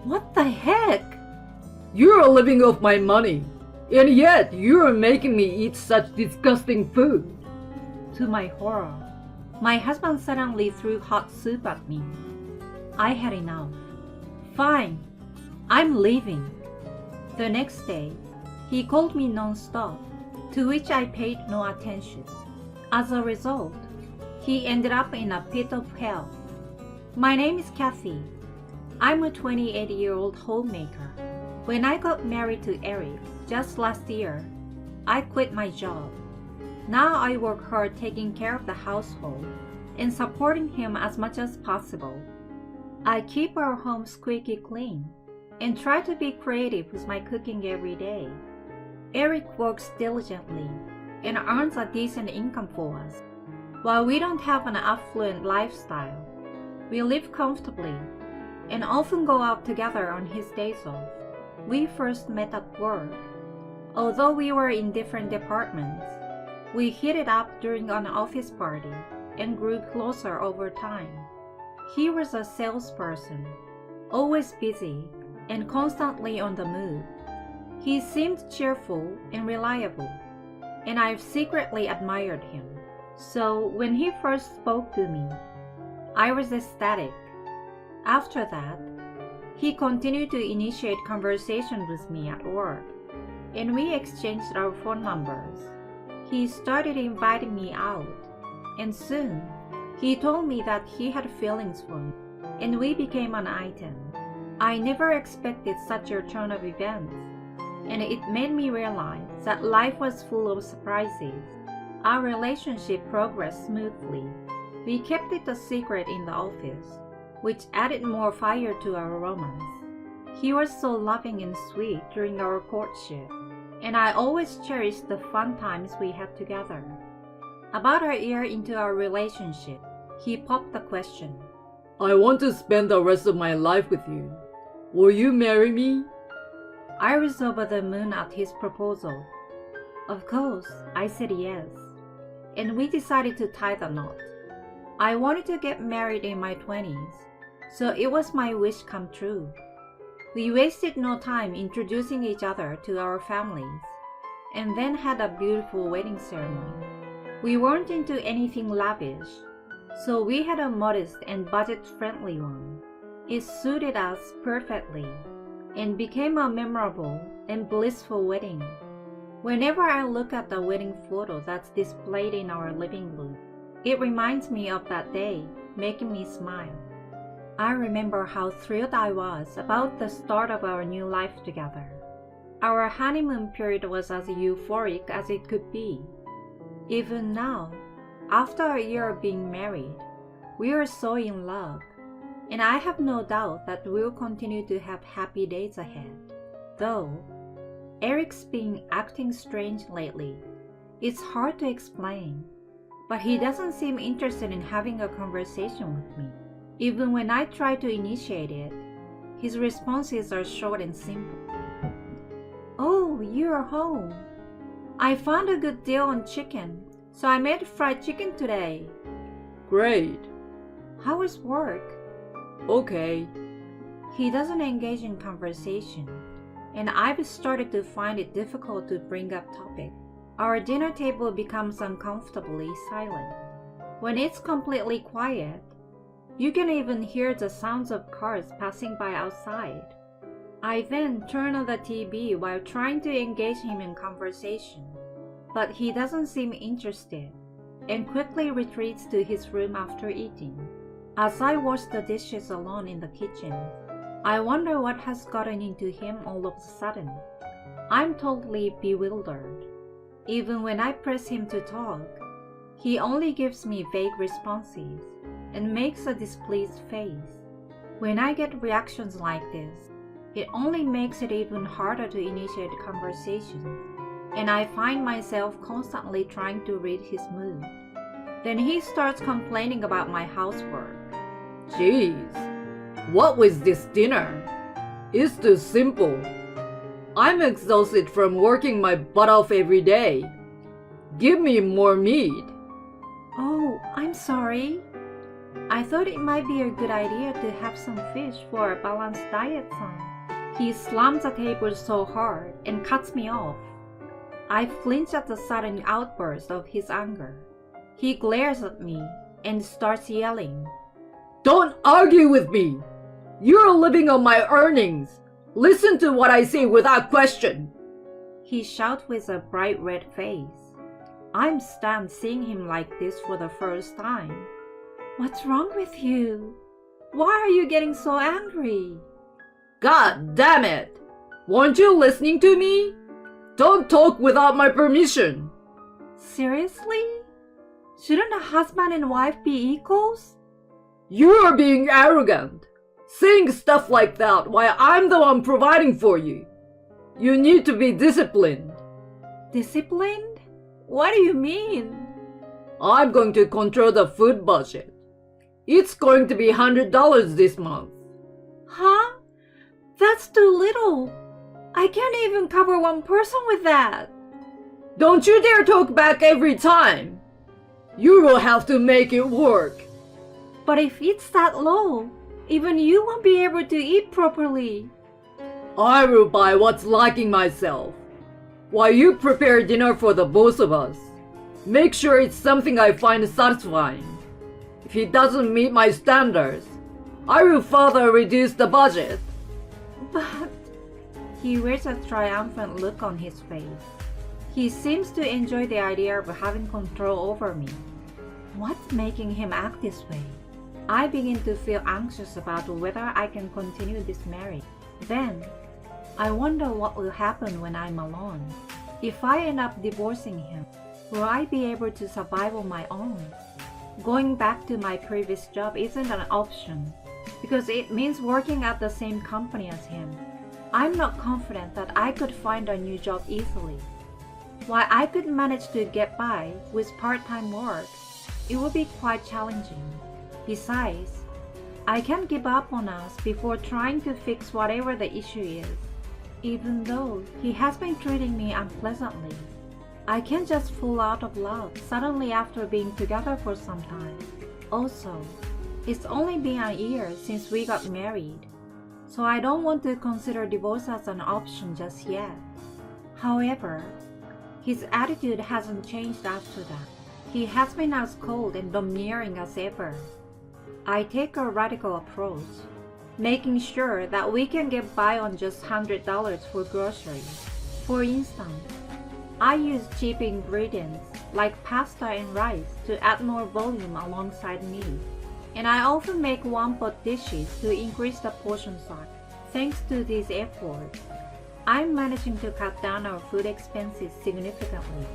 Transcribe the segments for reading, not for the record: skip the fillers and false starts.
What the heck? You're living off my money, and yet you're making me eat such disgusting food. To my horror, my husband suddenly threw hot soup at me. I had enough. Fine, I'm leaving. The next day, he called me non-stop, to which I paid no attention. As a result, he ended up in a pit of hell. My name is Kathy. I'm a 28-year-old homemaker. When I got married to Eric just last year, I quit my job. Now I work hard taking care of the household and supporting him as much as possible. I keep our home squeaky clean and try to be creative with my cooking every day. Eric works diligently and earns a decent income for us. While we don't have an affluent lifestyle, we live comfortably and often go out together on his days off. We first met at work. Although we were in different departments, we hit it up during an office party and grew closer over time. He was a salesperson, always busy and constantly on the move. He seemed cheerful and reliable, and I've secretly admired him. So when he first spoke to me, I was ecstatic. After that, he continued to initiate conversation with me at work, and we exchanged our phone numbers. He started inviting me out, and soon he told me that he had feelings for me, and we became an item. I never expected such a turn of events, and it made me realize that life was full of surprises. Our relationship progressed smoothly. We kept it a secret in the office, which added more fire to our romance. He was so loving and sweet during our courtship, and I always cherished the fun times we had together. About a year into our relationship, he popped the question. I want to spend the rest of my life with you. Will you marry me? I was over the moon at his proposal. Of course, I said yes, and we decided to tie the knot. I wanted to get married in my 20s, so it was my wish come true. We wasted no time introducing each other to our families, and then had a beautiful wedding ceremony. We weren't into anything lavish, so we had a modest and budget-friendly one. It suited us perfectly and became a memorable and blissful wedding. Whenever I look at the wedding photo that's displayed in our living room, it reminds me of that day, making me smile. I remember how thrilled I was about the start of our new life together. Our honeymoon period was as euphoric as it could be. Even now, after a year of being married, we are so in love, and I have no doubt that we'll continue to have happy days ahead. Though, Eric's been acting strange lately. It's hard to explain, but he doesn't seem interested in having a conversation with me. Even when I try to initiate it, his responses are short and simple. Oh, you're home. I found a good deal on chicken, so I made fried chicken today. Great. How is work? Okay. He doesn't engage in conversation, and I've started to find it difficult to bring up topic. Our dinner table becomes uncomfortably silent. When it's completely quiet, you can even hear the sounds of cars passing by outside. I then turn on the TV while trying to engage him in conversation, but he doesn't seem interested and quickly retreats to his room after eating. As I wash the dishes alone in the kitchen, I wonder what has gotten into him all of a sudden. I'm totally bewildered. Even when I press him to talk, he only gives me vague responses and makes a displeased face. When I get reactions like this, it only makes it even harder to initiate conversations, and I find myself constantly trying to read his mood. Then he starts complaining about my housework. Jeez, what was this dinner? It's too simple. I'm exhausted from working my butt off every day. Give me more meat. Oh, I'm sorry. I thought it might be a good idea to have some fish for a balanced diet, son. He slams the table so hard and cuts me off. I flinch at the sudden outburst of his anger. He glares at me and starts yelling. Don't argue with me! You're living on my earnings! Listen to what I say without question! He shouts with a bright red face. I'm stunned seeing him like this for the first time. What's wrong with you? Why are you getting so angry? God damn it! Weren't you listening to me? Don't talk without my permission! Seriously? Shouldn't a husband and wife be equals? You're being arrogant, saying stuff like that while I'm the one providing for you. You need to be disciplined. Disciplined? What do you mean? I'm going to control the food budget. It's going to be $100 this month. Huh? That's too little. I can't even cover one person with that. Don't you dare talk back every time. You will have to make it work. But if it's that low, even you won't be able to eat properly. I will buy what's lacking myself, while you prepare dinner for the both of us. Make sure it's something I find satisfying. If it doesn't meet my standards, I will further reduce the budget. But he wears a triumphant look on his face. He seems to enjoy the idea of having control over me. What's making him act this way? I begin to feel anxious about whether I can continue this marriage. Then, I wonder what will happen when I'm alone. If I end up divorcing him, will I be able to survive on my own? Going back to my previous job isn't an option because it means working at the same company as him. I'm not confident that I could find a new job easily. While I could manage to get by with part-time work, it would be quite challenging. Besides, I can't give up on us before trying to fix whatever the issue is. Even though he has been treating me unpleasantly, I can't just fall out of love suddenly after being together for some time. Also, it's only been a year since we got married, so I don't want to consider divorce as an option just yet. However, his attitude hasn't changed after that. He has been as cold and domineering as ever. I take a radical approach, making sure that we can get by on just $100 for groceries. For instance, I use cheap ingredients like pasta and rice to add more volume alongside meat. And I often make one-pot dishes to increase the portion size. Thanks to these efforts, I'm managing to cut down our food expenses significantly.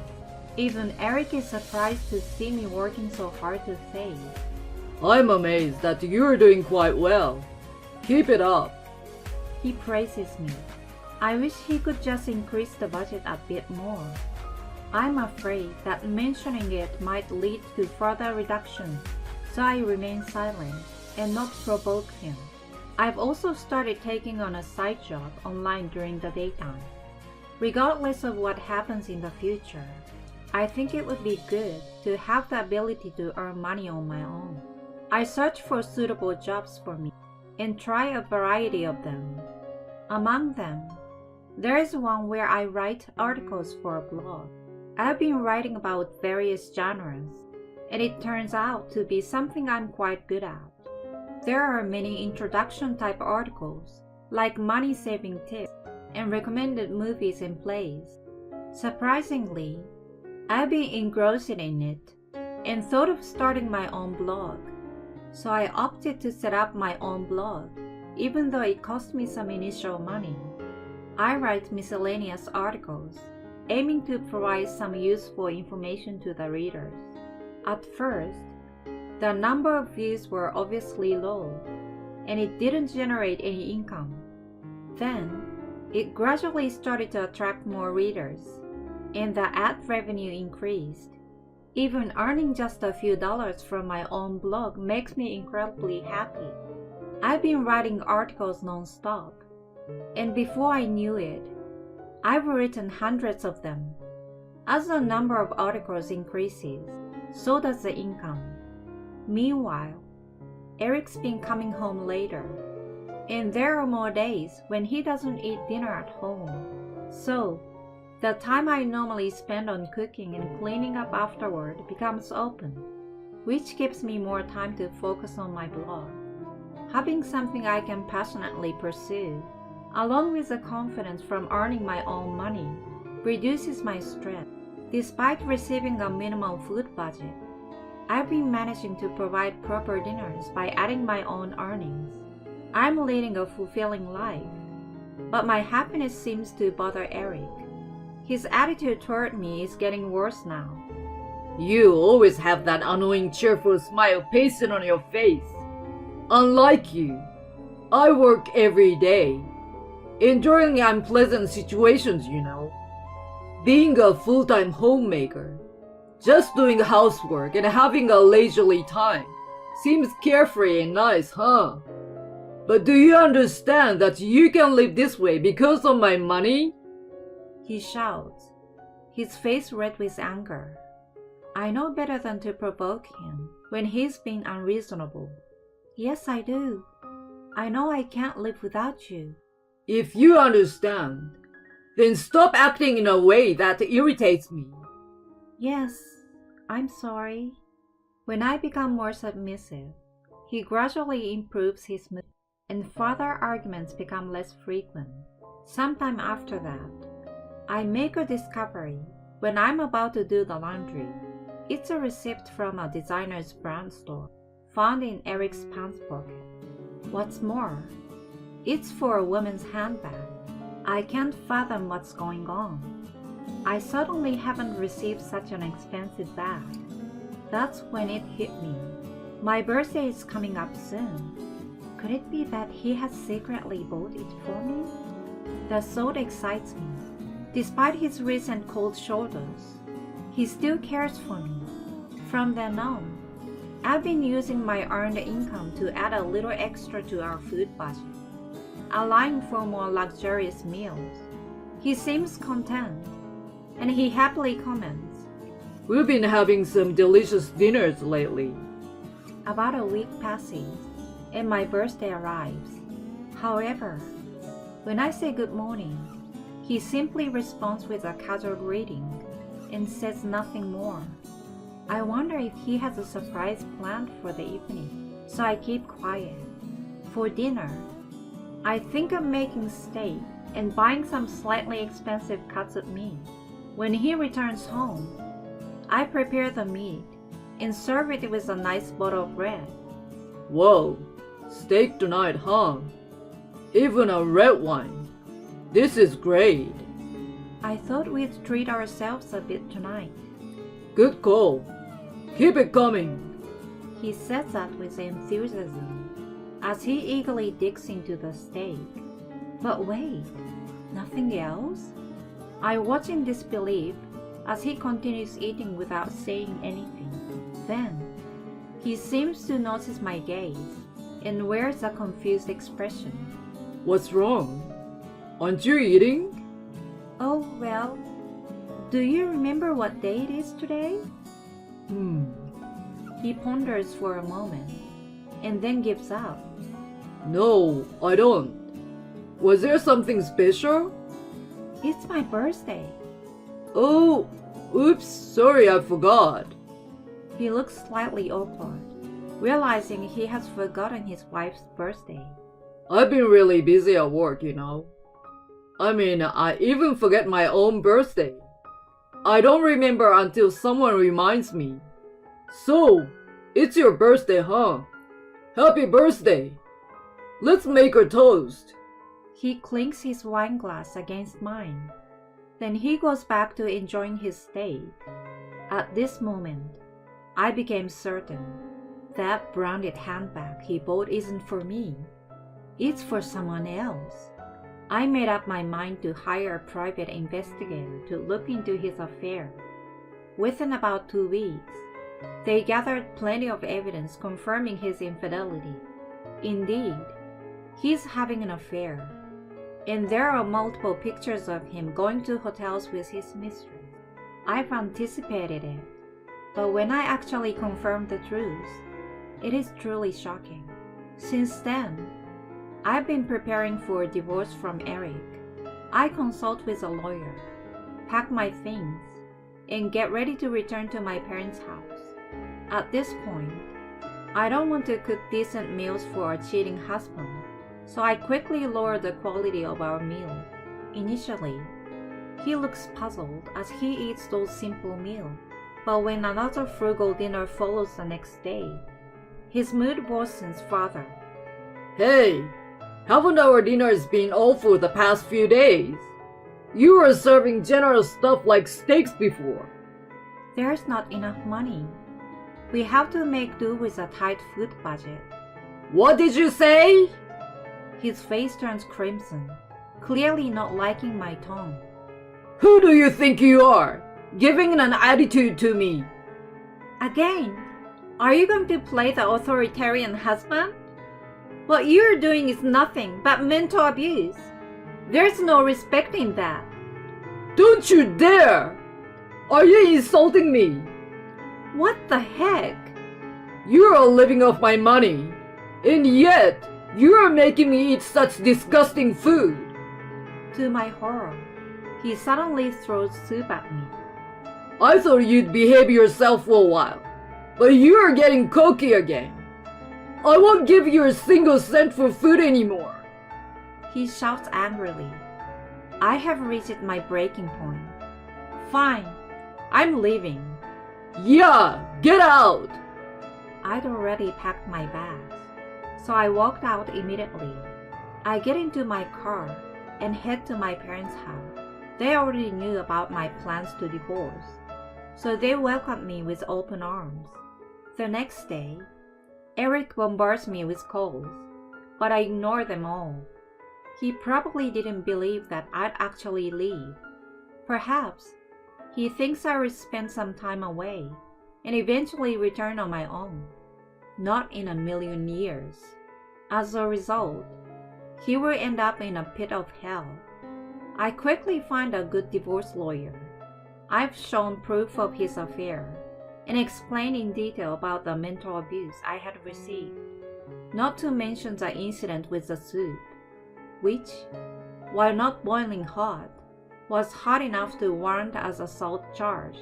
Even Eric is surprised to see me working so hard to save. I'm amazed that you're doing quite well. Keep it up. He praises me. I wish he could just increase the budget a bit more. I'm afraid that mentioning it might lead to further reduction, so I remain silent and not provoke him. I've also started taking on a side job online during the daytime. Regardless of what happens in the future, I think it would be good to have the ability to earn money on my own. I search for suitable jobs for me and try a variety of them. Among them, there is one where I write articles for a blog. I've been writing about various genres, and it turns out to be something I'm quite good at. There are many introduction type articles, like money-saving tips and recommended movies and plays. Surprisingly, I've been engrossed in it and thought of starting my own blog. So I opted to set up my own blog, even though it cost me some initial money. I write miscellaneous articles, aiming to provide some useful information to the readers. At first, the number of views were obviously low, and it didn't generate any income. Then, it gradually started to attract more readers, and the ad revenue increased. Even earning just a few dollars from my own blog makes me incredibly happy. I've been writing articles non-stop, and before I knew it, I've written hundreds of them. As the number of articles increases, so does the income. Meanwhile, Eric's been coming home later, and there are more days when he doesn't eat dinner at home. So, the time I normally spend on cooking and cleaning up afterward becomes open, which gives me more time to focus on my blog. Having something I can passionately pursue, along with the confidence from earning my own money, reduces my stress. Despite receiving a minimal food budget, I've been managing to provide proper dinners by adding my own earnings. I'm leading a fulfilling life, but my happiness seems to bother Eric. His attitude toward me is getting worse now. You always have that annoying cheerful smile pasted on your face. Unlike you, I work every day, enduring unpleasant situations, you know. Being a full-time homemaker, just doing housework and having a leisurely time seems carefree and nice, huh? But do you understand that you can live this way because of my money? He shouts, his face red with anger. I know better than to provoke him when he's being unreasonable. Yes, I do. I know I can't live without you. If you understand, then stop acting in a way that irritates me. Yes, I'm sorry. When I become more submissive, he gradually improves his mood, and further arguments become less frequent. Sometime after that, I make a discovery when I'm about to do the laundry. It's a receipt from a designer's brand store, found in Eric's pants pocket. What's more, it's for a woman's handbag. I can't fathom what's going on. I certainly haven't received such an expensive bag. That's when it hit me. My birthday is coming up soon. Could it be that he has secretly bought it for me? The thought excites me. Despite his recent cold shoulders, he still cares for me. From then on, I've been using my earned income to add a little extra to our food budget, allowing for more luxurious meals. He seems content, and he happily comments, "We've been having some delicious dinners lately." About a week passes, and my birthday arrives. However, when I say good morning, he simply responds with a casual greeting and says nothing more. I wonder if he has a surprise planned for the evening, so I keep quiet. For dinner, I think of making steak and buying some slightly expensive cuts of meat. When he returns home, I prepare the meat and serve it with a nice bottle of bread. Whoa, steak tonight, huh? Even a red wine. This is great. I thought we'd treat ourselves a bit tonight. Good call. Keep it coming. He says that with enthusiasm as he eagerly digs into the steak. But wait, nothing else? I watch in disbelief as he continues eating without saying anything. Then, he seems to notice my gaze and wears a confused expression. What's wrong? Aren't you eating? Oh, well, do you remember what day it is today? He ponders for a moment and then gives up. No, I don't. Was there something special? It's my birthday. Oh, oops, sorry, I forgot. He looks slightly awkward, realizing he has forgotten his wife's birthday. I've been really busy at work, you know. I even forget my own birthday. I don't remember until someone reminds me. So, it's your birthday, huh? Happy birthday! Let's make a toast. He clinks his wine glass against mine. Then he goes back to enjoying his steak. At this moment, I became certain that branded handbag he bought isn't for me. It's for someone else. I made up my mind to hire a private investigator to look into his affair. Within about 2 weeks, they gathered plenty of evidence confirming his infidelity. Indeed, he's having an affair, and there are multiple pictures of him going to hotels with his mistress. I've anticipated it, but when I actually confirmed the truth, it is truly shocking. Since then, I've been preparing for a divorce from Eric. I consult with a lawyer, pack my things, and get ready to return to my parents' house. At this point, I don't want to cook decent meals for a cheating husband, so I quickly lower the quality of our meal. Initially, he looks puzzled as he eats those simple meals, but when another frugal dinner follows the next day, his mood worsens further. Hey, haven't our dinners been awful the past few days? You were serving generous stuff like steaks before. There's not enough money. We have to make do with a tight food budget. What did you say? His face turns crimson, clearly not liking my tone. Who do you think you are, giving an attitude to me? Again, are you going to play the authoritarian husband? What you're doing is nothing but mental abuse. There's no respect in that. Don't you dare! Are you insulting me? What the heck? You're living off my money, and yet you're making me eat such disgusting food. To my horror, he suddenly throws soup at me. I thought you'd behave yourself for a while, but you're getting cocky again. I won't give you a single cent for food anymore. He shouts angrily. I have reached my breaking point. Fine, I'm leaving. Yeah, get out! I'd already packed my bags, so I walked out immediately. I get into my car and head to my parents' house. They already knew about my plans to divorce, so they welcomed me with open arms. The next day, Eric bombards me with calls, but I ignore them all. He probably didn't believe that I'd actually leave. Perhaps he thinks I will spend some time away and eventually return on my own. Not in a million years. As a result, he will end up in a pit of hell. I quickly find a good divorce lawyer. I've shown proof of his affair and explained in detail about the mental abuse I had received, not to mention the incident with the soup, which, while not boiling hot, was hot enough to warrant as assault charge.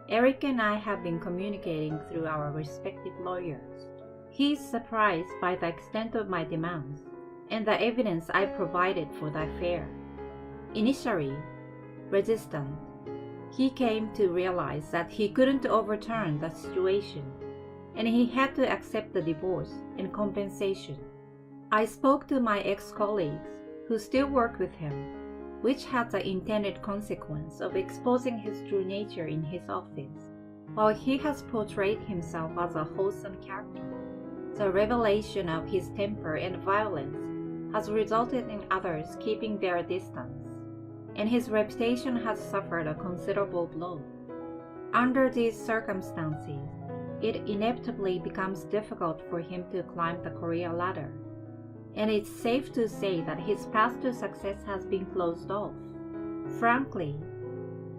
Eric and I have been communicating through our respective lawyers. He's surprised by the extent of my demands and the evidence I provided for the affair. Initially resistant, he came to realize that he couldn't overturn the situation, and he had to accept the divorce and compensation. I spoke to my ex-colleagues who still work with him, which had the intended consequence of exposing his true nature in his office. While he has portrayed himself as a wholesome character, the revelation of his temper and violence has resulted in others keeping their distance, and his reputation has suffered a considerable blow. Under these circumstances, it inevitably becomes difficult for him to climb the career ladder, and it's safe to say that his path to success has been closed off. Frankly,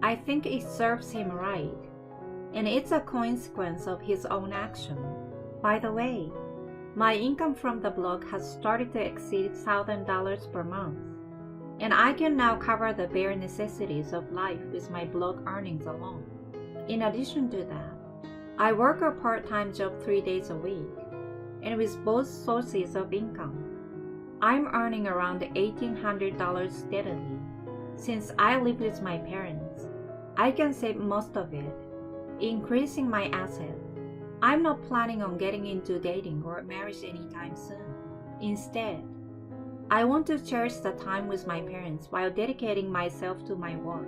I think it serves him right, and it's a consequence of his own action. By the way, my income from the blog has started to exceed $1,000 per month, and I can now cover the bare necessities of life with my blog earnings alone. In addition to that, I work a part-time job 3 days a week, and with both sources of income, I'm earning around $1,800 steadily. Since I live with my parents, I can save most of it, increasing my assets. I'm not planning on getting into dating or marriage anytime soon. Instead, I want to cherish the time with my parents while dedicating myself to my work.